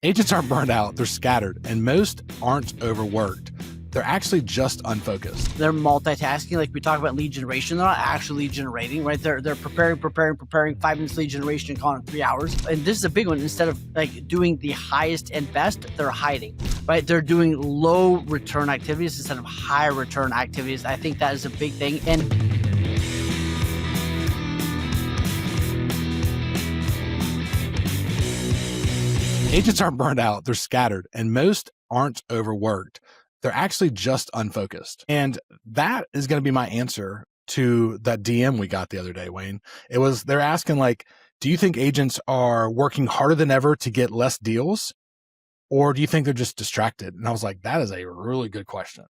Agents aren't burned out, they're scattered, and most aren't overworked. They're actually just unfocused. They're multitasking. Like we talk about lead generation, they're not actually lead generating, right? They're preparing, 5 minutes lead generation and calling it 3 hours. And this is a big one. Instead of like doing the highest and best, they're hiding, right? They're doing low return activities instead of high return activities. I think that is a big thing. And Agents aren't burned out, they're scattered, and most aren't overworked. They're actually just unfocused. And that is going to be my answer to that DM we got the other day, Wayne. They're asking like, do you think agents are working harder than ever to get less deals? Or do you think they're just distracted? And I was like, that is a really good question.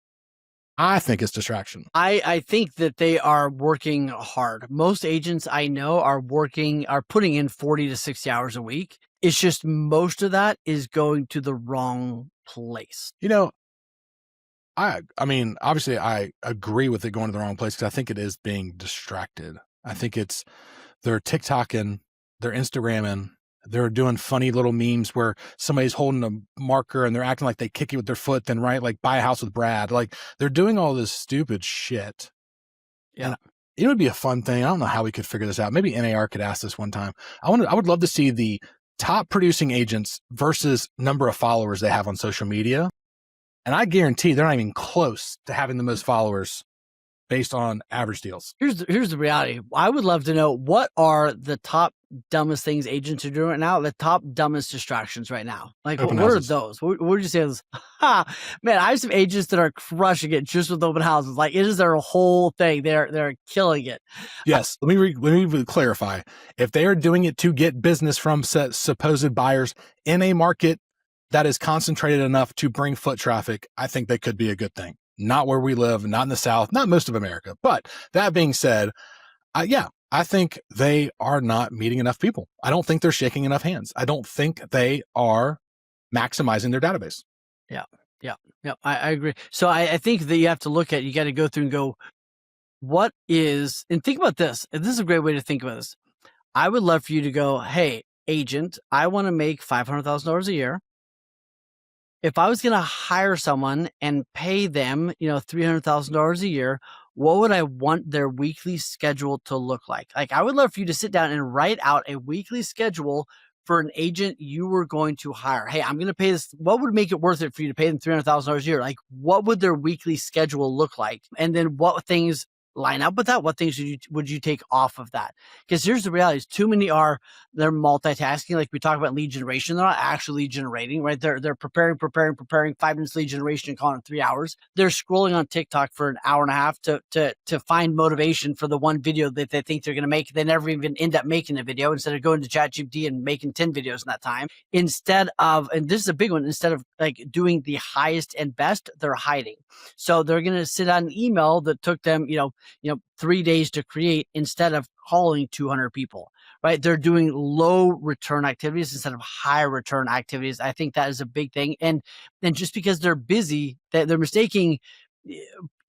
I think it's distraction. I think that they are working hard. Most agents I know are putting in 40 to 60 hours a week. It's just most of that is going to the wrong place. You know, I mean, obviously I agree with it going to the wrong place because I think it is being distracted. I think they're TikToking, they're Instagramming, they're doing funny little memes where somebody's holding a marker and they're acting like they kick you with their foot, then right, like buy a house with Brad. Like they're doing all this stupid shit. Yeah. And it would be a fun thing. I don't know how we could figure this out. Maybe NAR could ask this one time. I would love to see the top producing agents versus number of followers they have on social media. And I guarantee they're not even close to having the most followers based on average deals. Here's the reality. I would love to know, what are the top dumbest things agents are doing right now? The top dumbest distractions right now. Like what are those? What would you say? Man, I have some agents that are crushing it just with open houses. Like it is their whole thing. They're killing it. Yes. Let me clarify. If they are doing it to get business from supposed buyers in a market that is concentrated enough to bring foot traffic, I think they could be a good thing. Not where we live, not in the South, not most of America. But that being said, I think they are not meeting enough people. I don't think they're shaking enough hands. I don't think they are maximizing their database. Yeah. I agree. So I think that you have to you got to go through and go, and think about this. And this is a great way to think about this. I would love for you to go, hey, agent, I want to make $500,000 a year. If I was going to hire someone and pay them, $300,000 a year, what would I want their weekly schedule to look like? Like, I would love for you to sit down and write out a weekly schedule for an agent you were going to hire. Hey, I'm going to pay this. What would make it worth it for you to pay them $300,000 a year? Like, what would their weekly schedule look like? And then what things line up with that? What things would you take off of that? Because here's the reality: is too many they're multitasking. Like we talk about lead generation, they're not actually lead generating, right? They're preparing 5 minutes lead generation and calling it 3 hours. They're scrolling on TikTok for an hour and a half to find motivation for the one video that they think they're going to make. They never even end up making a video, instead of going to ChatGPT and making 10 videos in that time. Instead of, and this is a big one, instead of like doing the highest and best, they're hiding. So they're going to sit on an email that took them, 3 days to create, instead of calling 200 people, right? They're doing low return activities instead of high return activities. I think that is a big thing. And just because they're busy, they're mistaking,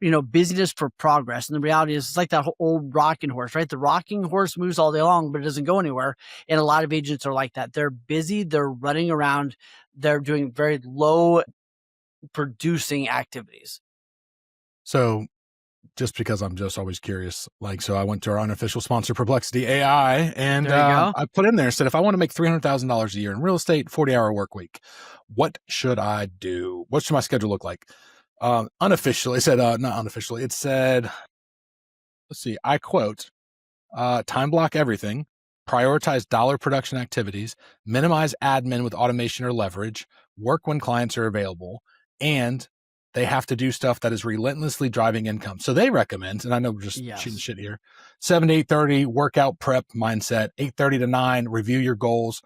busyness for progress. And the reality is, it's like that old rocking horse, right? The rocking horse moves all day long, but it doesn't go anywhere. And a lot of agents are like that. They're busy. They're running around. They're doing very low producing activities. So just because I'm just always curious, so I went to our unofficial sponsor, Perplexity AI, and I put in there, said, if I want to make $300,000 a year in real estate, 40-hour work week, what should I do? What should my schedule look like? Unofficially, it said, not unofficially, it said, let's see, I quote, time block everything, prioritize dollar production activities, minimize admin with automation or leverage, work when clients are available, and they have to do stuff that is relentlessly driving income. So they recommend, and I know we're just shooting shit here, 7 to 8:30 workout prep mindset, 8:30 to 9, review your goals.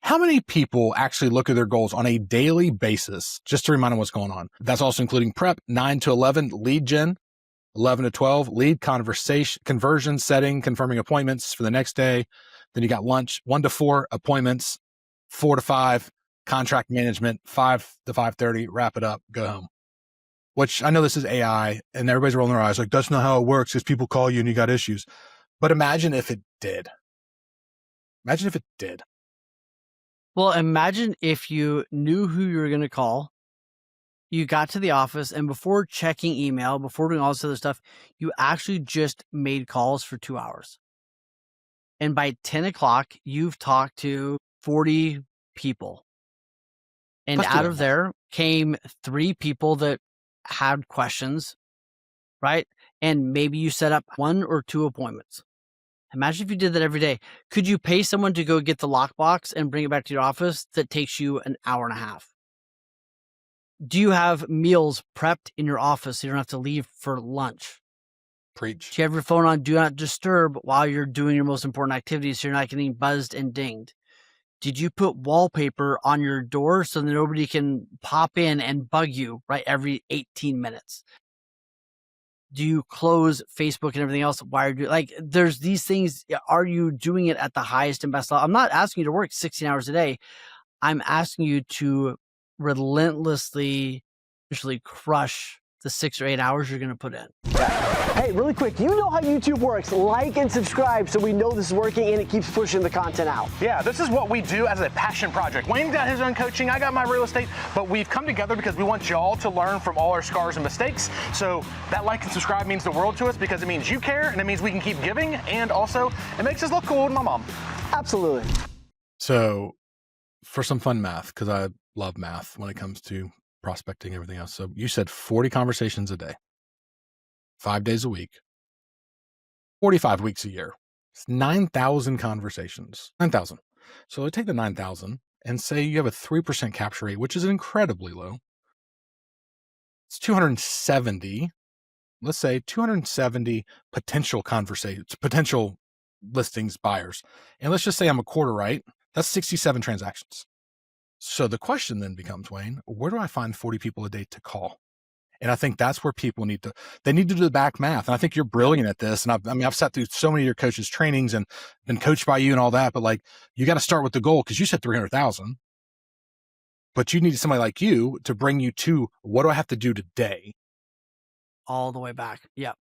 How many people actually look at their goals on a daily basis, just to remind them what's going on? That's also including prep, 9 to 11, lead gen, 11 to 12, lead conversion setting, confirming appointments for the next day. Then you got lunch, 1 to 4 appointments, 4 to 5, contract management, 5 to 5:30, wrap it up, go home. Which I know this is AI and everybody's rolling their eyes like, that's not how it works, because people call you and you got issues. But imagine if it did. Imagine if it did. Well, imagine if you knew who you were going to call, you got to the office, and before checking email, before doing all this other stuff, you actually just made calls for 2 hours. And by 10 o'clock, you've talked to 40 people. And Let's do out that of math. there came 3 people that had questions, right? And maybe you set up 1 or 2 appointments. Imagine if you did that every day. Could you pay someone to go get the lockbox and bring it back to your office that takes you an hour and a half? Do you have meals prepped in your office so you don't have to leave for lunch? Preach. Do you have your phone on do not disturb while you're doing your most important activities so you're not getting buzzed and dinged? Did you put wallpaper on your door so that nobody can pop in and bug you right every 18 minutes? Do you close Facebook and everything else? Why are you like, there's these things. Are you doing it at the highest and best level? I'm not asking you to work 16 hours a day. I'm asking you to relentlessly, usually crush the 6 or 8 hours you're going to put in. Hey, really quick, you know how YouTube works. Like and subscribe so we know this is working and it keeps pushing the content out. Yeah, this is what we do as a passion project. Wayne got his own coaching, I got my real estate, but we've come together because we want y'all to learn from all our scars and mistakes. So that like and subscribe means the world to us because it means you care and it means we can keep giving, and also it makes us look cool with my mom. Absolutely. So for some fun math, because I love math when it comes to prospecting and everything else. So you said 40 conversations a day, 5 days a week, 45 weeks a year. It's 9,000 conversations. 9,000. So I take the 9,000 and say you have a 3% capture rate, which is incredibly low. It's 270. Let's say 270 potential conversations, potential listings, buyers. And let's just say I'm a quarter right. That's 67 transactions. So the question then becomes, Wayne, where do I find 40 people a day to call? And I think that's where people need to do the back math. And I think you're brilliant at this. And I've sat through so many of your coaches' trainings and been coached by you and all that. But like, you got to start with the goal, because you said 300,000. But you need somebody like you to bring you to, what do I have to do today? All the way back. Yep.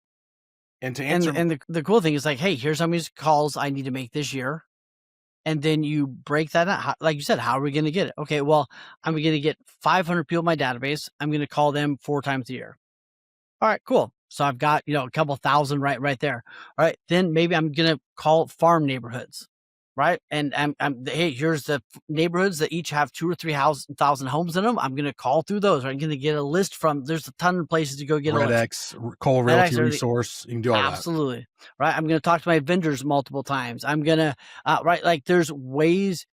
And to answer, and the cool thing is like, hey, here's how many calls I need to make this year. And then you break that out. Like you said, how are we going to get it? Okay, well, I'm going to get 500 people in my database. I'm going to call them 4 times a year. All right, cool. So I've got, a couple thousand right there. All right, then maybe I'm going to call farm neighborhoods, right? And hey, here's the neighborhoods that each have 2 or 3,000 homes in them. I'm going to call through those. I'm going to get a list from, there's a ton of places to go get a list. X, Cole Realty Resource, you can do all that. Absolutely. Right. I'm going to talk to my vendors multiple times. I'm going to, right. Like there's ways.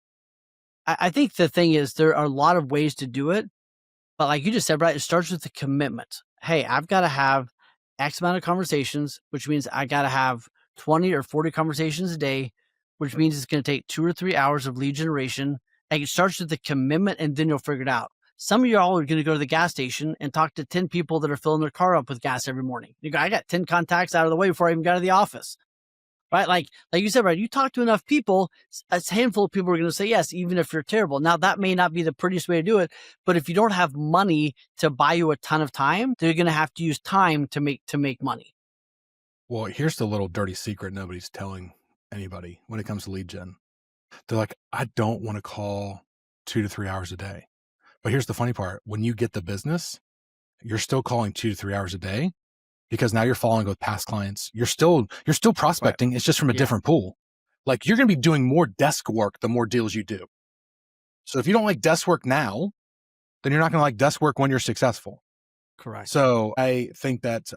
I think the thing is there are a lot of ways to do it, but like you just said, right, it starts with the commitment. Hey, I've got to have X amount of conversations, which means I got to have 20 or 40 conversations a day, which means it's going to take 2 or 3 hours of lead generation. And it starts with the commitment, and then you'll figure it out. Some of y'all are going to go to the gas station and talk to 10 people that are filling their car up with gas every morning. You go, I got 10 contacts out of the way before I even got to the office. Right? Like you said, right? You talk to enough people, a handful of people are going to say yes, even if you're terrible. Now, that may not be the prettiest way to do it, but if you don't have money to buy you a ton of time, they're going to have to use time to make money. Well, here's the little dirty secret nobody's telling anybody when it comes to lead gen. They're like, I don't want to call 2 to 3 hours a day. But here's the funny part. When you get the business, you're still calling 2 to 3 hours a day, because now you're following with past clients. You're still prospecting. Right. It's just from a different pool. Like, you're going to be doing more desk work the more deals you do. So if you don't like desk work now, then you're not going to like desk work when you're successful. Correct. So I think that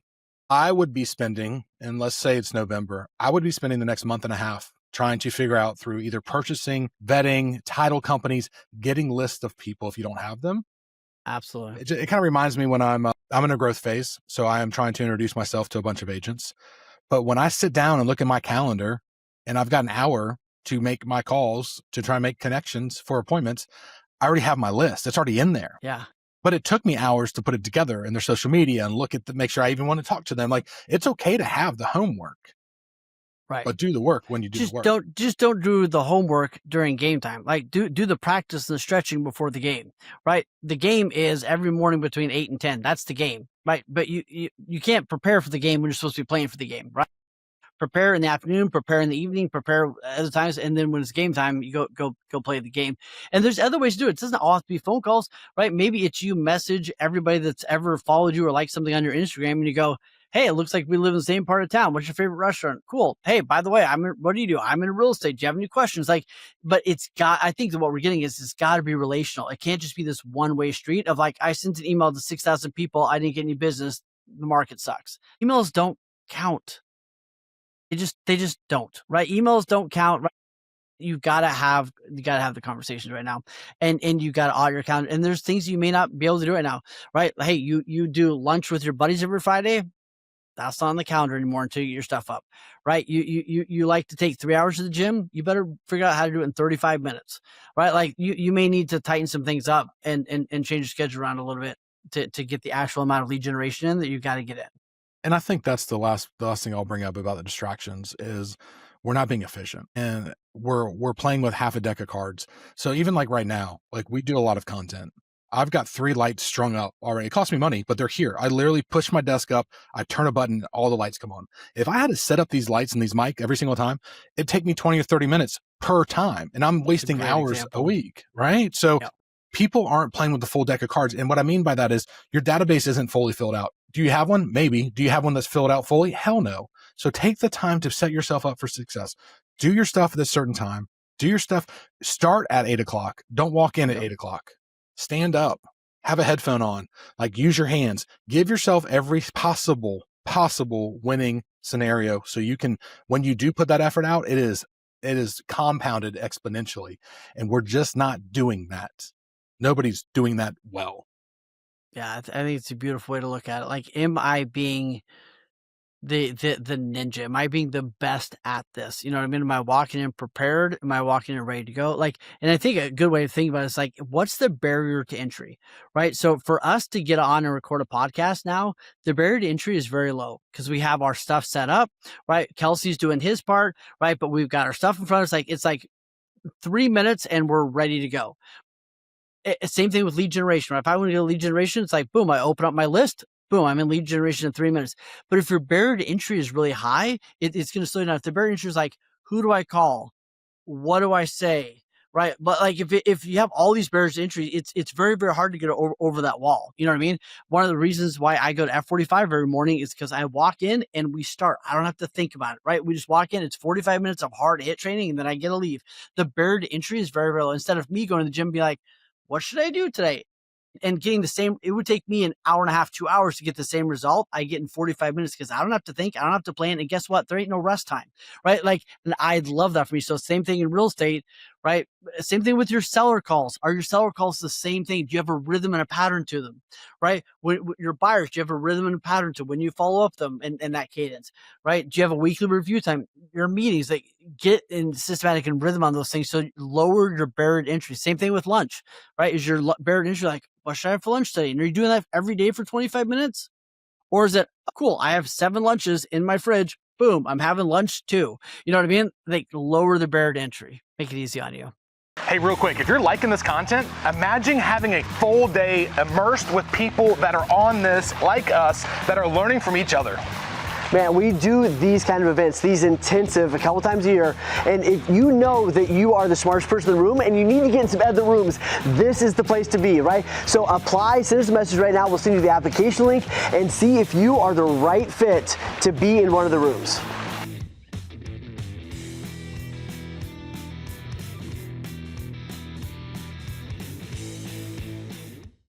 I would be spending, and let's say it's November, I would be spending the next month and a half trying to figure out through either purchasing, vetting, title companies, getting lists of people if you don't have them. Absolutely. It kind of reminds me when I'm in a growth phase. So I am trying to introduce myself to a bunch of agents. But when I sit down and look at my calendar and I've got an hour to make my calls, to try and make connections for appointments, I already have my list. It's already in there. Yeah. But it took me hours to put it together in their social media and make sure I even want to talk to them. Like, it's okay to have the homework. Right. But do the work when you do the work. Don't do the homework during game time. Like do the practice and the stretching before the game, right? The game is every morning between 8 and 10. That's the game, right? But you can't prepare for the game when you're supposed to be playing for the game, right? prepare in the afternoon, prepare in the evening, prepare other times, and then when it's game time, you go play the game. And there's other ways to do it. It doesn't all have to be phone calls, right? Maybe it's you message everybody that's ever followed you or liked something on your Instagram, and you go, hey, it looks like we live in the same part of town. What's your favorite restaurant? Cool. Hey, by the way, what do you do? I'm in real estate. Do you have any questions? Like, but I think that what we're getting is it's got to be relational. It can't just be this one-way street of like, I sent an email to 6,000 people. I didn't get any business. The market sucks. Emails don't count. They just don't, right? Emails don't count. Right? You gotta have the conversations right now, and you gotta audit your calendar. And there's things you may not be able to do right now, right? Hey, you do lunch with your buddies every Friday. That's not on the calendar anymore until you get your stuff up, right? You like to take 3 hours to the gym. You better figure out how to do it in 35 minutes, right? Like you may need to tighten some things up and change your schedule around a little bit to get the actual amount of lead generation in that you got to get in. And I think that's the last thing I'll bring up about the distractions is we're not being efficient, and we're playing with half a deck of cards. So even like right now, like we do a lot of content. I've got 3 lights strung up already. It costs me money, but they're here. I literally push my desk up. I turn a button, all the lights come on. If I had to set up these lights and these mic every single time, it'd take me 20 or 30 minutes per time. And I'm wasting hours a week, right? So people aren't playing with the full deck of cards. And what I mean by that is your database isn't fully filled out. Do you have one? Maybe. Do you have one that's filled out fully? Hell no. So take the time to set yourself up for success. Do your stuff at a certain time. Do your stuff. Start at 8 o'clock. Don't walk in at 8 o'clock. Stand up, have a headphone on, like use your hands, give yourself every possible winning scenario. So you can, when you do put that effort out, it is compounded exponentially. And we're just not doing that. Nobody's doing that well. Yeah. I think it's a beautiful way to look at it. Like, am I being the ninja? Am I being the best at this? You know what I mean? Am I walking in prepared? Am I walking in ready to go? Like, and I think a good way to think about it is like, what's the barrier to entry, right? So for us to get on and record a podcast now, the barrier to entry is very low because we have our stuff set up, right? Kelsey's doing his part, right? But we've got our stuff in front of us. Like, it's like 3 minutes and we're ready to go. Same thing with lead generation, right? If I want to get a lead generation, it's like, boom, I open up my list. Boom, I'm in lead generation in 3 minutes. But if your barrier to entry is really high, it's going to slow you down. If the barrier to entry is like, who do I call? What do I say? Right. But like if you have all these barriers to entry, it's very, very hard to get over that wall. You know what I mean? One of the reasons why I go to F45 every morning is because I walk in and we start. I don't have to think about it. Right. We just walk in. It's 45 minutes of hard hit training and then I get to leave. The barrier to entry is very, very low. Instead of me going to the gym and be like, what should I do today? And getting the same, it would take me an hour and a half, 2 hours to get the same result I get in 45 minutes because I don't have to think, I don't have to plan. And guess what? There ain't no rest time, right? Like, and I love that for me. So same thing in real estate, right? Same thing with your seller calls. Are your seller calls the same thing? Do you have a rhythm and a pattern to them, right? When your buyers, do you have a rhythm and a pattern to when you follow up them and that cadence, right? Do you have a weekly review time? Your meetings, like get in systematic and rhythm on those things. So lower your barrier to entry. Same thing with lunch, right? Is your barrier to entry like, what should I have for lunch today? And are you doing that every day for 25 minutes? Or is it, cool, I have 7 lunches in my fridge. Boom, I'm having lunch too. You know what I mean? Like lower the barrier to entry. Make it easy on you. Hey, real quick, if you're liking this content, imagine having a full day immersed with people that are on this like us, that are learning from each other. Man, we do these kind of events, these intensive a couple times a year. And if you know that you are the smartest person in the room and you need to get in some other rooms, this is the place to be, right? So apply, send us a message right now. We'll send you the application link and see if you are the right fit to be in one of the rooms.